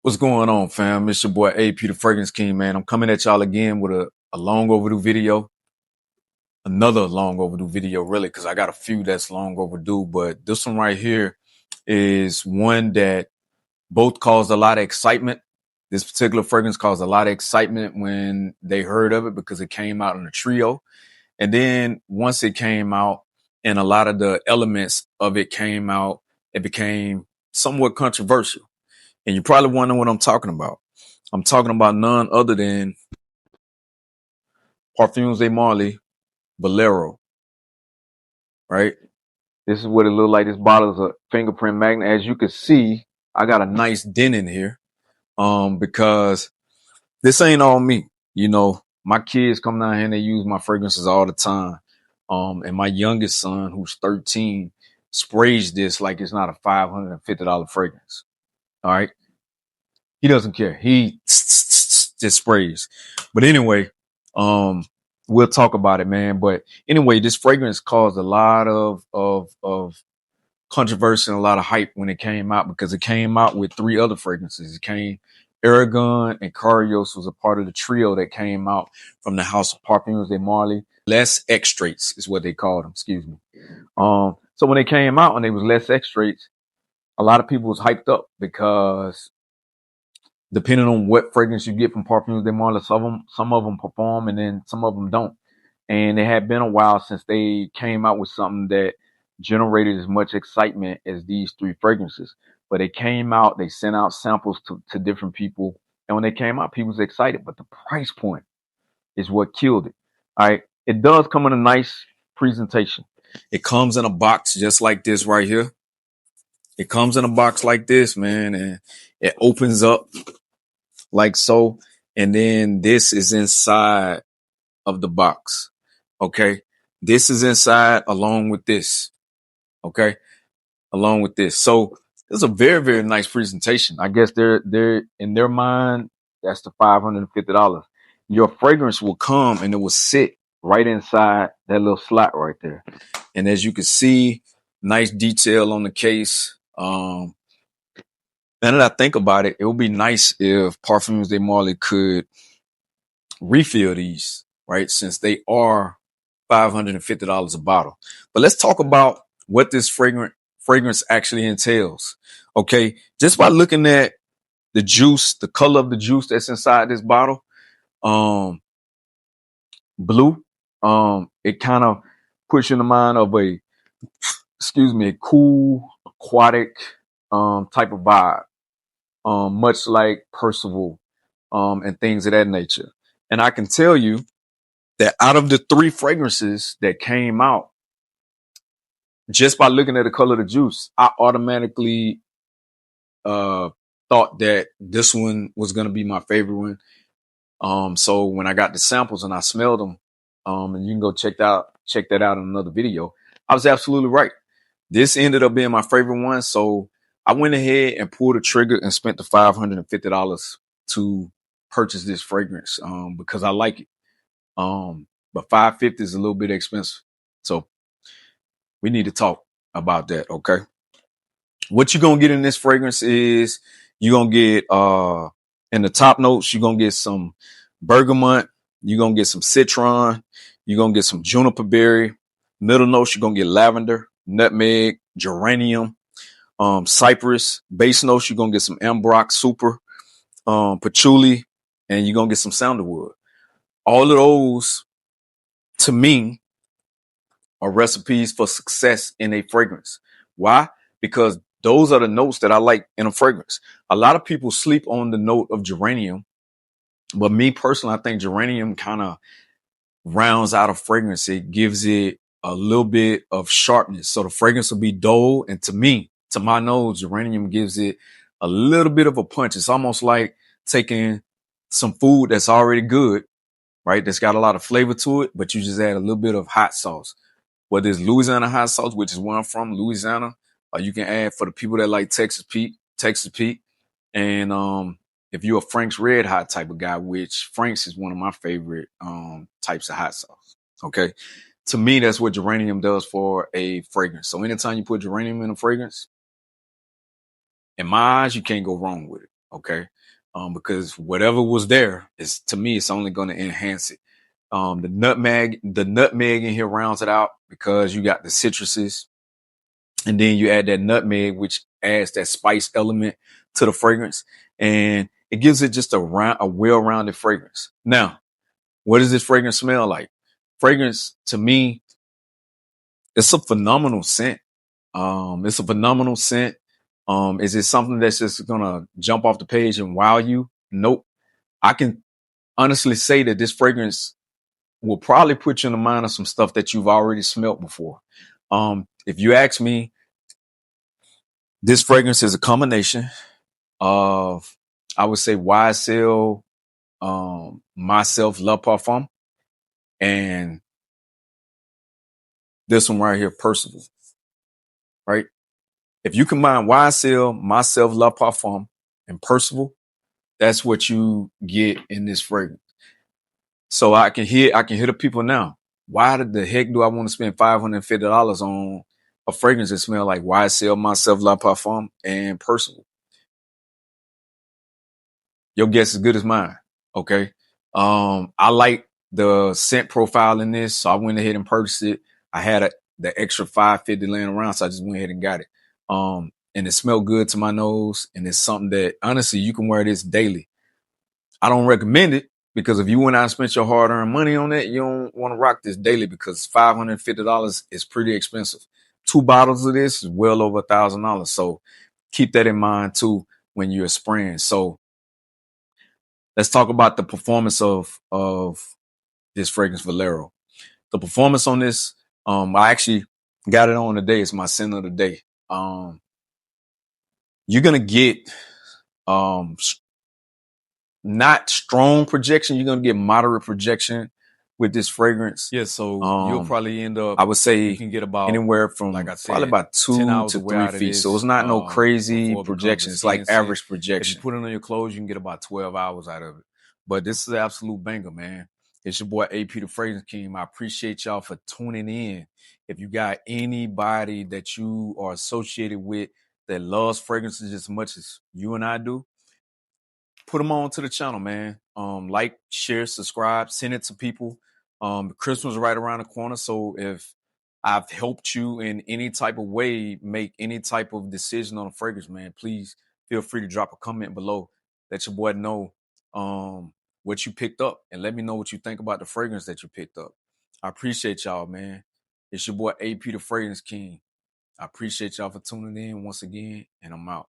What's going on, fam? It's your boy AP, the Fragrance King, man. I'm coming at y'all again with a long overdue video. Another long overdue video, really, because I got a few that's long overdue. But this one right here is one that both caused a lot of excitement. This particular fragrance caused a lot of excitement when they heard of it because it came out in a trio. And then once it came out and a lot of the elements of it came out, it became somewhat controversial. And you probably wonder what I'm talking about. I'm talking about none other than Parfums de Marly Valero, right? This is what it looked like. This bottle is a fingerprint magnet. As you can see, I got a nice dent in here because this ain't all me. You know, my kids come down here and they use my fragrances all the time. And my youngest son, who's 13, sprays this like it's not a $550 fragrance. All right. He doesn't care. He just sprays. But anyway, we'll talk about it, man. But anyway, this fragrance caused a lot of controversy and a lot of hype when it came out because it came out with three other fragrances. It came Aragon and Carios was a part of the trio that came out from the house of Parfums de Marly. Less extraits is what they called them. Excuse me. So when they came out and they was less extraits, a lot of people was hyped up because depending on what fragrance you get from Parfums de Marly, some of them perform and then some of them don't. And it had been a while since they came out with something that generated as much excitement as these three fragrances. But they came out, they sent out samples to different people. And when they came out, people was excited. But the price point is what killed it. All right. It does come in a nice presentation. It comes in a box just like this right here. It comes in a box like this, man, and it opens up like so. And then this is inside of the box. Okay. This is inside along with this. Okay. Along with this. So it's a very, very nice presentation. I guess they're in their mind, that's the $550. Your fragrance will come and it will sit right inside that little slot right there. And as you can see, nice detail on the case. Now that I think about it, it would be nice if Parfums de Marly could refill these, right? Since they are $550 a bottle. But let's talk about what this fragrance actually entails. Okay. Just by looking at the juice, the color of the juice that's inside this bottle, blue, it kind of puts you in the mind of a cool aquatic, type of vibe. Much like Percival, and things of that nature. And I can tell you that out of the three fragrances that came out, just by looking at the color of the juice, I automatically thought that this one was going to be my favorite one. So when I got the samples and I smelled them, and you can go check that out in another video, I was absolutely right. This ended up being my favorite one. So I went ahead and pulled the trigger and spent the $550 to purchase this fragrance, because I like it. But $550 is a little bit expensive. So we need to talk about that. Okay. What you're going to get in this fragrance is you're going to get, in the top notes, you're going to get some bergamot. You're going to get some citron. You're going to get some juniper berry. Middle notes, you're going to get lavender, nutmeg, geranium, cypress. Base notes, you're going to get some ambrox super, patchouli, and you're going to get some sandalwood. All of those, to me, are recipes for success in a fragrance. Why? Because those are the notes that I like in a fragrance. A lot of people sleep on the note of geranium, but me personally, I think geranium kind of rounds out a fragrance. It gives it a little bit of sharpness. So the fragrance will be dull. And to me, to my nose, geranium gives it a little bit of a punch. It's almost like taking some food that's already good, right? That's got a lot of flavor to it, but you just add a little bit of hot sauce. Whether it's Louisiana hot sauce, which is where I'm from, Louisiana, or you can add for the people that like Texas Pete. And if you're a Frank's Red Hot type of guy, which Frank's is one of my favorite types of hot sauce. Okay. To me, that's what geranium does for a fragrance. So anytime you put geranium in a fragrance, in my eyes, you can't go wrong with it. Okay. Because whatever was there is, to me, it's only going to enhance it. The nutmeg in here rounds it out because you got the citruses, and then you add that nutmeg, which adds that spice element to the fragrance, and it gives it just a well-rounded fragrance. Now, what does this fragrance smell like? Fragrance, to me, it's a phenomenal scent. It's a phenomenal scent. Is it something that's just gonna jump off the page and wow you? Nope. I can honestly say that this fragrance will probably put you in the mind of some stuff that you've already smelt before. If you ask me, this fragrance is a combination of, I would say, YSL, myself, La Parfum, and this one right here, Percival. Right? If you combine YSL, myself, La Parfum, and Percival, that's what you get in this fragrance. So I can hear the people now. Why the heck do I want to spend $550 on a fragrance that smells like YSL, myself, La Parfum, and Percival? Your guess is good as mine. Okay. I like the scent profile in this, so I went ahead and purchased it. I had the extra $550 laying around, so I just went ahead and got it. And it smelled good to my nose, and it's something that honestly you can wear this daily. I don't recommend it because if you went out and spent your hard-earned money on it, you don't want to rock this daily because $550 is pretty expensive. 2 bottles of this is well over $1,000. So keep that in mind too when you're spraying. So let's talk about the performance of this fragrance Valero. The performance on this, I actually got it on today. It's my scent of the day. You're gonna get not strong projection. You're gonna get moderate projection with this fragrance. Yeah, so you'll probably end up, I would say you can get about anywhere from, like I said, probably about 10 2 hours to away 3 out of feet. this, So it's not no crazy before it becomes a projection. It's skin like scent. average If projection. you put it on your clothes, you can get about 12 hours out of it. But this is an absolute banger, man. It's your boy AP the Fragrance King. I appreciate y'all for tuning in. If you got anybody that you are associated with that loves fragrances as much as you and I do, put them on to the channel, man. Like, share, subscribe, send it to people. Christmas is right around the corner, so if I've helped you in any type of way make any type of decision on a fragrance, man, please feel free to drop a comment below. Let your boy know what you picked up, and let me know what you think about the fragrance that you picked up. I appreciate y'all, man. It's your boy AP the Fragrance King. I appreciate y'all for tuning in once again, and I'm out.